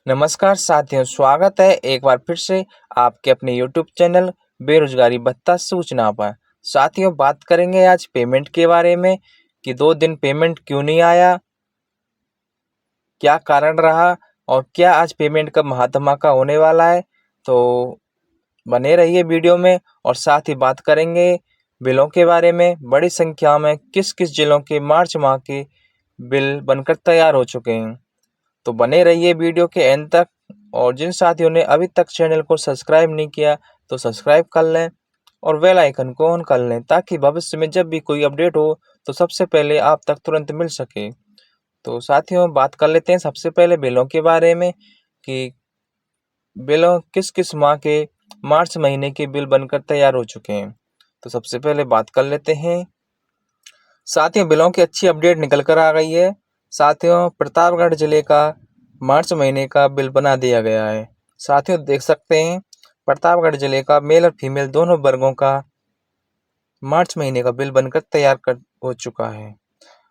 नमस्कार साथियों, स्वागत है एक बार फिर से आपके अपने यूट्यूब चैनल बेरोजगारी भत्ता सूचना पर। साथियों, बात करेंगे आज पेमेंट के बारे में कि 2 दिन पेमेंट क्यों नहीं आया, क्या कारण रहा और क्या आज पेमेंट का महाधमाका होने वाला है। तो बने रहिए वीडियो में और साथ ही बात करेंगे बिलों के बारे में। बड़ी संख्या में किस किस जिलों के मार्च माह के बिल बनकर तैयार हो चुके हैं। तो बने रहिए वीडियो के एंड तक। और जिन साथियों ने अभी तक चैनल को सब्सक्राइब नहीं किया तो सब्सक्राइब कर लें और बेल आइकन को ऑन कर लें, ताकि भविष्य में जब भी कोई अपडेट हो तो सबसे पहले आप तक तुरंत मिल सके। तो साथियों, बात कर लेते हैं सबसे पहले बिलों के बारे में कि बिलों किस किस माह के मार्च महीने के बिल बनकर तैयार हो चुके हैं। तो सबसे पहले बात कर लेते हैं। साथियों, बिलों की अच्छी अपडेट निकल कर आ गई है। साथियों, प्रतापगढ़ जिले का मार्च महीने का बिल बना दिया गया है। साथियों, देख सकते हैं प्रतापगढ़ जिले का मेल और फीमेल दोनों वर्गों का मार्च महीने का बिल बनकर तैयार कर हो चुका है।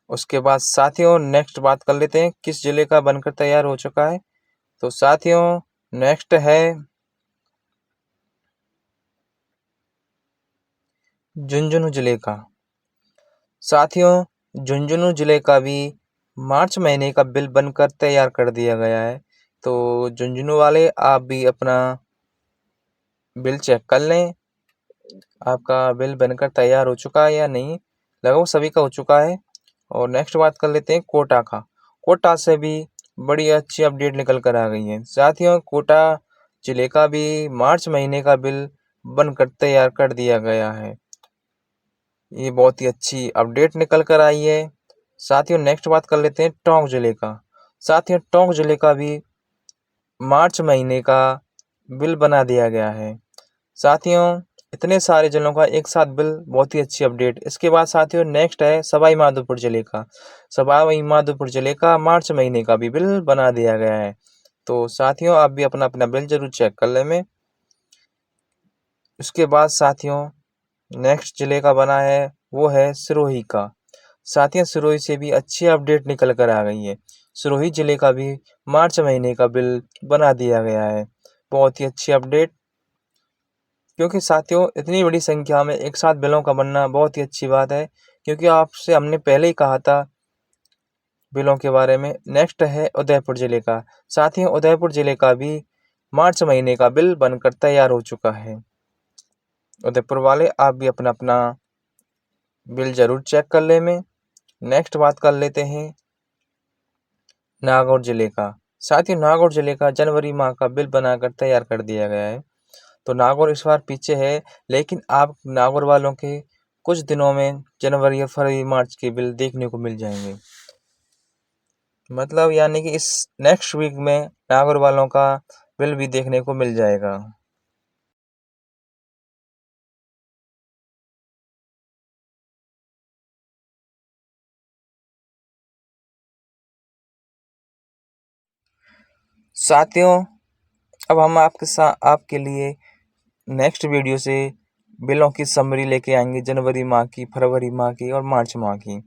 उसके बाद साथियों नेक्स्ट बात कर लेते हैं किस जिले का बनकर तैयार हो चुका है। तो साथियों नेक्स्ट है झुंझुनू जिले का। साथियों झुंझुनू जिले का भी मार्च महीने का बिल बनकर तैयार कर दिया गया है। तो झुंझुनू वाले आप भी अपना बिल चेक कर लें, आपका बिल बनकर तैयार हो चुका है या नहीं। लगभग सभी का हो चुका है। और नेक्स्ट बात कर लेते हैं कोटा का। कोटा से भी बड़ी अच्छी अपडेट निकल कर आ गई है। साथियों कोटा जिले का भी मार्च महीने का बिल बनकर तैयार कर दिया गया है। ये बहुत ही अच्छी अपडेट निकल कर आई है। साथियों नेक्स्ट बात कर लेते हैं टोंक जिले का। साथियों टोंक जिले का भी मार्च महीने का बिल बना दिया गया है। साथियों इतने सारे जिलों का एक साथ बिल, बहुत ही अच्छी अपडेट। इसके बाद साथियों नेक्स्ट है सवाई माधोपुर जिले का। सवाई माधोपुर जिले का मार्च महीने का भी बिल बना दिया गया है। तो साथियों आप भी अपना अपना बिल जरूर चेक कर लें। उसके बाद साथियों नेक्स्ट जिले का बना है वो है सिरोही का। साथियों सिरोही से भी अच्छी अपडेट निकल कर आ गई है। सिरोही जिले का भी मार्च महीने का बिल बना दिया गया है। बहुत ही अच्छी अपडेट, क्योंकि साथियों इतनी बड़ी संख्या में एक साथ बिलों का बनना बहुत ही अच्छी बात है। क्योंकि आपसे हमने पहले ही कहा था बिलों के बारे में। नेक्स्ट है उदयपुर जिले का। साथियों उदयपुर जिले का भी मार्च महीने का बिल बनकर तैयार हो चुका है। उदयपुर वाले आप भी अपना अपना बिल जरूर चेक कर ले में। नेक्स्ट बात कर लेते हैं नागौर जिले का। साथियों नागौर जिले का जनवरी माह का बिल बनाकर तैयार कर दिया गया है। तो नागौर इस बार पीछे है, लेकिन आप नागौर वालों के कुछ दिनों में जनवरी या फरवरी मार्च के बिल देखने को मिल जाएंगे। मतलब यानी कि इस नेक्स्ट वीक में नागौर वालों का बिल भी देखने को मिल जाएगा। साथियों अब हम आपके लिए नेक्स्ट वीडियो से बिलों की समरी लेके आएंगे, जनवरी माह की, फरवरी माह की और मार्च माह की।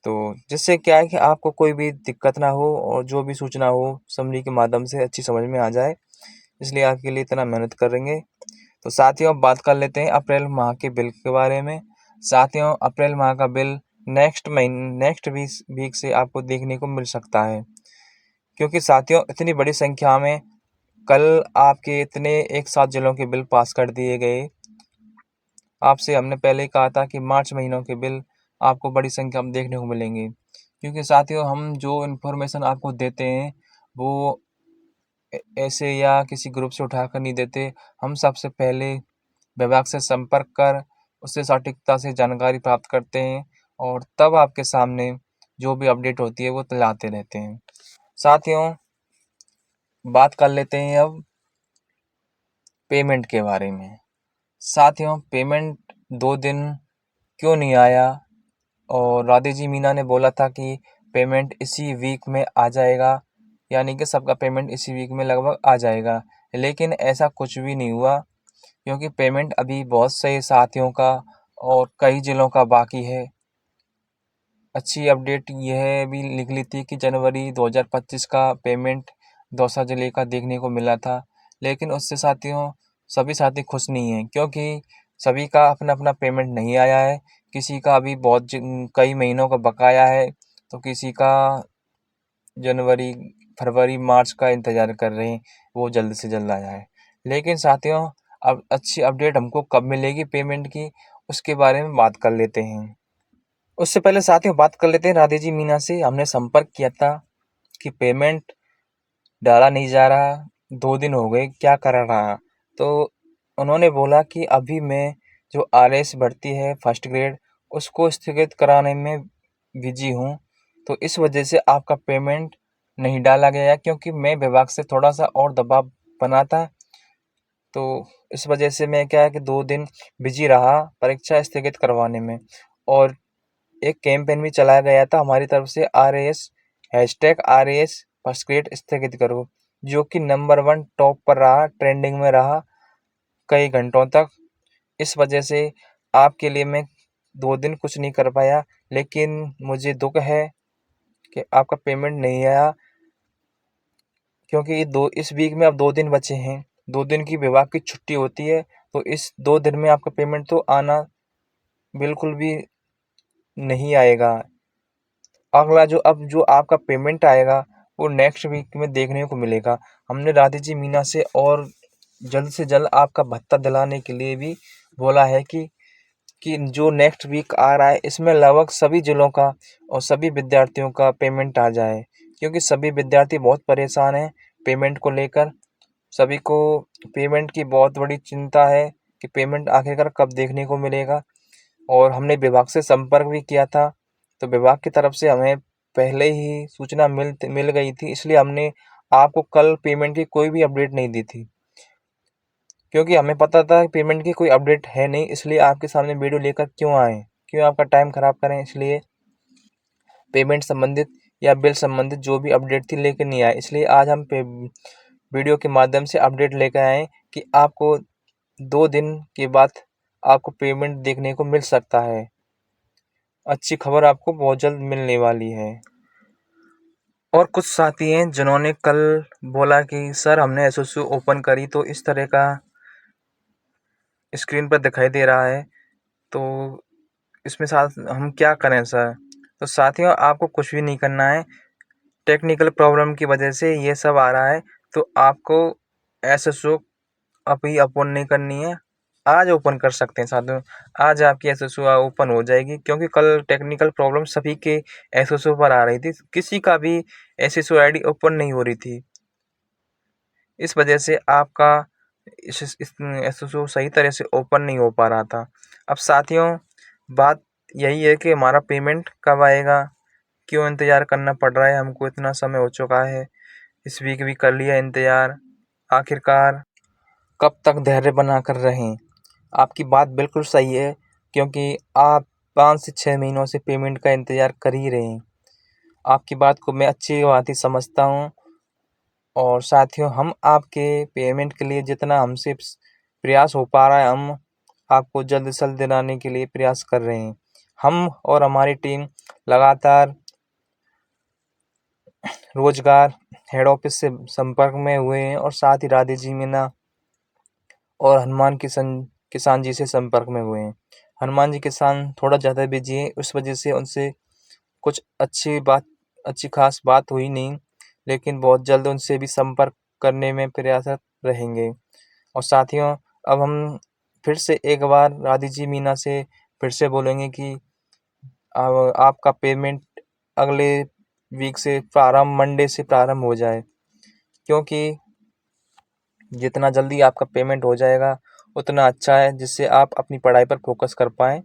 तो जिससे क्या है कि आपको कोई भी दिक्कत ना हो और जो भी सूचना हो समरी के माध्यम से अच्छी समझ में आ जाए, इसलिए आपके लिए इतना मेहनत करेंगे। तो साथियों अब बात कर लेते हैं अप्रैल माह के बिल के बारे में। साथियों अप्रैल माह का बिल नेक्स्ट वीक से आपको देखने को मिल सकता है। क्योंकि साथियों इतनी बड़ी संख्या में कल आपके इतने एक साथ जिलों के बिल पास कर दिए गए। आपसे हमने पहले ही कहा था कि मार्च महीनों के बिल आपको बड़ी संख्या में देखने को मिलेंगे। क्योंकि साथियों हम जो इन्फॉर्मेशन आपको देते हैं वो ऐसे या किसी ग्रुप से उठाकर नहीं देते। हम सबसे पहले विभाग से संपर्क कर उससे सटीकता से जानकारी प्राप्त करते हैं और तब आपके सामने जो भी अपडेट होती है वो लाते रहते हैं। साथियों बात कर लेते हैं अब पेमेंट के बारे में। साथियों पेमेंट 2 दिन क्यों नहीं आया, और राधे जी मीना ने बोला था कि पेमेंट इसी वीक में आ जाएगा, यानी कि सबका पेमेंट इसी वीक में लगभग आ जाएगा। लेकिन ऐसा कुछ भी नहीं हुआ, क्योंकि पेमेंट अभी बहुत से साथियों का और कई जिलों का बाकी है। अच्छी अपडेट यह भी निकली थी कि जनवरी 2025 का पेमेंट दौसा जिले का देखने को मिला था। लेकिन उससे साथियों सभी साथी खुश नहीं हैं, क्योंकि सभी का अपना अपना पेमेंट नहीं आया है। किसी का अभी कई महीनों का बकाया है, तो किसी का जनवरी, फरवरी, मार्च का इंतज़ार कर रहे हैं, वो जल्द से जल्द आ जाए। लेकिन साथियों अब अच्छी अपडेट हमको कब मिलेगी पेमेंट की, उसके बारे में बात कर लेते हैं। उससे पहले साथियों बात कर लेते हैं राधे जी मीना से। हमने संपर्क किया था कि पेमेंट डाला नहीं जा रहा, 2 दिन हो गए, क्या कर रहा? तो उन्होंने बोला कि अभी मैं जो आरएस भर्ती है फर्स्ट ग्रेड, उसको स्थगित कराने में बिजी हूँ, तो इस वजह से आपका पेमेंट नहीं डाला गया, क्योंकि मैं विभाग से थोड़ा सा और दबाव बना था। तो इस वजह से मैं क्या है कि 2 दिन बिजी रहा परीक्षा स्थगित करवाने में। और एक कैंपेन भी चलाया गया था हमारी तरफ से, आरएएस #RAS फर्स्ट ग्रेड स्थगित करो, जो कि नंबर 1 टॉप पर रहा, ट्रेंडिंग में रहा कई घंटों तक। इस वजह से आपके लिए मैं 2 दिन कुछ नहीं कर पाया, लेकिन मुझे दुख है कि आपका पेमेंट नहीं आया, क्योंकि इस वीक में अब 2 दिन बचे हैं। 2 दिन की विभाग की छुट्टी होती है, तो इस 2 दिन में आपका पेमेंट तो आना बिल्कुल भी नहीं आएगा। अगला जो आपका पेमेंट आएगा, वो नेक्स्ट वीक में देखने को मिलेगा। हमने राधे जी मीना से और जल्द से जल्द आपका भत्ता दिलाने के लिए भी बोला है कि जो नेक्स्ट वीक आ रहा है, इसमें लगभग सभी जिलों का और सभी विद्यार्थियों का पेमेंट आ जाए, क्योंकि सभी विद्यार्थी बहुत परेशान हैं पेमेंट को लेकर। सभी को पेमेंट की बहुत बड़ी चिंता है कि पेमेंट आखिरकार कब देखने को मिलेगा। और हमने विभाग से संपर्क भी किया था, तो विभाग की तरफ से हमें पहले ही सूचना मिल गई थी, इसलिए हमने आपको कल पेमेंट की कोई भी अपडेट नहीं दी थी, क्योंकि हमें पता था कि पेमेंट की कोई अपडेट है नहीं। इसलिए आपके सामने वीडियो लेकर क्यों आए, क्यों आपका टाइम खराब करें। इसलिए पेमेंट संबंधित या बिल संबंधित जो भी अपडेट थी लेकर नहीं आए, इसलिए आज हम वीडियो के माध्यम से अपडेट लेकर आए कि आपको 2 दिन के बाद आपको पेमेंट देखने को मिल सकता है। अच्छी खबर आपको बहुत जल्द मिलने वाली है। और कुछ साथी हैं जिन्होंने कल बोला कि सर हमने एसओसी ओपन करी तो इस तरह का स्क्रीन पर दिखाई दे रहा है, तो इसमें साथ हम क्या करें सर? तो साथियों आपको कुछ भी नहीं करना है, टेक्निकल प्रॉब्लम की वजह से ये सब आ रहा है। तो आपको एसएसओ अभी ओपन नहीं करनी है, आज ओपन कर सकते हैं साथियों। आज आपकी एसएसओ ओपन हो जाएगी, क्योंकि कल टेक्निकल प्रॉब्लम सभी के एसएसओ पर आ रही थी, किसी का भी एसएसओ आईडी ओपन नहीं हो रही थी। इस वजह से आपका एसएसओ सही तरह से ओपन नहीं हो पा रहा था। अब साथियों बात यही है कि हमारा पेमेंट कब आएगा, क्यों इंतज़ार करना पड़ रहा है हमको, इतना समय हो चुका है, इस वीक भी कर लिया इंतज़ार, आखिरकार कब तक धैर्य बना कर रहें। आपकी बात बिल्कुल सही है, क्योंकि आप 5 से 6 महीनों से पेमेंट का इंतज़ार कर ही रहे हैं। आपकी बात को मैं अच्छी बात ही समझता हूँ। और साथियों हम आपके पेमेंट के लिए जितना हमसे प्रयास हो पा रहा है, हम आपको जल्द से जल्द दिलाने के लिए प्रयास कर रहे हैं। हम और हमारी टीम लगातार रोजगार हेड ऑफिस से संपर्क में हुए हैं, और साथ ही राधे जी मीना और हनुमान किसान जी से संपर्क में हुए हैं। हनुमान जी किसान थोड़ा ज़्यादा बिजी हैं, उस वजह से उनसे कुछ अच्छी खास बात हुई नहीं, लेकिन बहुत जल्द उनसे भी संपर्क करने में प्रयासरत रहेंगे। और साथियों अब हम फिर से एक बार राधे जी मीना से फिर से बोलेंगे कि आपका पेमेंट अगले वीक से मंडे से प्रारंभ हो जाए, क्योंकि जितना जल्दी आपका पेमेंट हो जाएगा उतना अच्छा है, जिससे आप अपनी पढ़ाई पर फोकस कर पाएँ,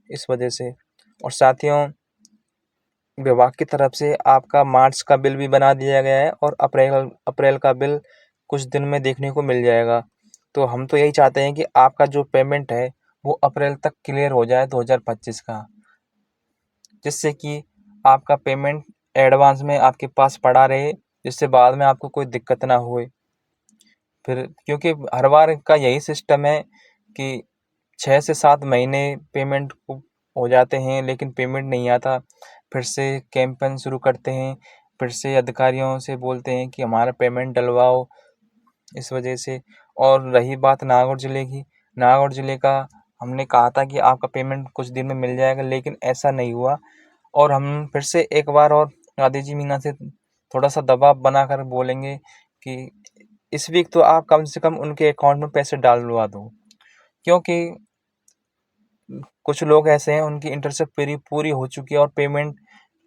इस वजह से। और साथियों विभाग की तरफ से आपका मार्च का बिल भी बना दिया गया है, और अप्रैल का बिल कुछ दिन में देखने को मिल जाएगा। तो हम तो यही चाहते हैं कि आपका जो पेमेंट है वो अप्रैल तक क्लियर हो जाए 2025 का, जिससे कि आपका पेमेंट एडवांस में आपके पास पड़ा रहे, जिससे बाद में आपको कोई दिक्कत ना होए। फिर क्योंकि हर बार का यही सिस्टम है कि 6 से 7 महीने पेमेंट को हो जाते हैं, लेकिन पेमेंट नहीं आता। फिर से कैंपेन शुरू करते हैं, फिर से अधिकारियों से बोलते हैं कि हमारा पेमेंट डलवाओ इस वजह से। और रही बात नागौर ज़िले की, नागौर ज़िले का हमने कहा था कि आपका पेमेंट कुछ दिन में मिल जाएगा, लेकिन ऐसा नहीं हुआ। और हम फिर से एक बार और आदिजी मीना से थोड़ा सा दबाव बनाकर बोलेंगे कि इस वीक तो आप कम से कम उनके अकाउंट में पैसे डालवा दो, क्योंकि कुछ लोग ऐसे हैं उनकी इंटर्नशिप पूरी हो चुकी है और पेमेंट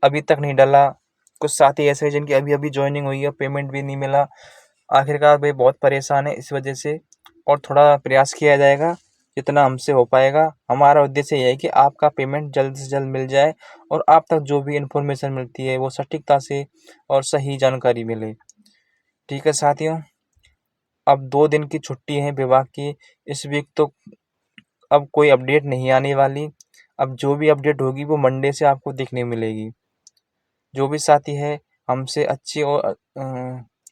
अभी तक नहीं डला। कुछ साथी ऐसे हैं जिनकी अभी अभी ज्वाइनिंग हुई है, पेमेंट भी नहीं मिला। आखिरकार वे बहुत परेशान है इस वजह से। और थोड़ा प्रयास किया जाएगा जितना हमसे हो पाएगा। हमारा उद्देश्य यह है कि आपका पेमेंट जल्द से जल्द मिल जाए और आप तक जो भी इन्फॉर्मेशन मिलती है वो सटीकता से और सही जानकारी मिले। ठीक है साथियों, अब 2 दिन की छुट्टी है विभाग की। इस वीक तो अब कोई अपडेट नहीं आने वाली। अब जो भी अपडेट होगी वो मंडे से आपको देखने मिलेगी। जो भी साथी है हमसे अच्छी और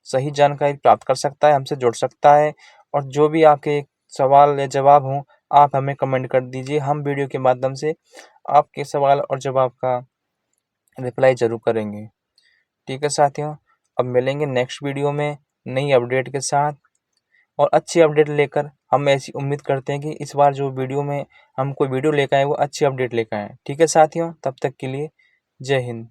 सही जानकारी प्राप्त कर सकता है, हमसे जुड़ सकता है। और जो भी आपके सवाल या जवाब हों, आप हमें कमेंट कर दीजिए। हम वीडियो के माध्यम से आपके सवाल और जवाब का रिप्लाई ज़रूर करेंगे। ठीक है साथियों, अब मिलेंगे नेक्स्ट वीडियो में नई अपडेट के साथ और अच्छी अपडेट लेकर। हम ऐसी उम्मीद करते हैं कि इस बार जो वीडियो में हम कोई वीडियो लेकर आए वो अच्छी अपडेट लेकर आएँ। ठीक है साथियों, तब तक के लिए जय हिंद।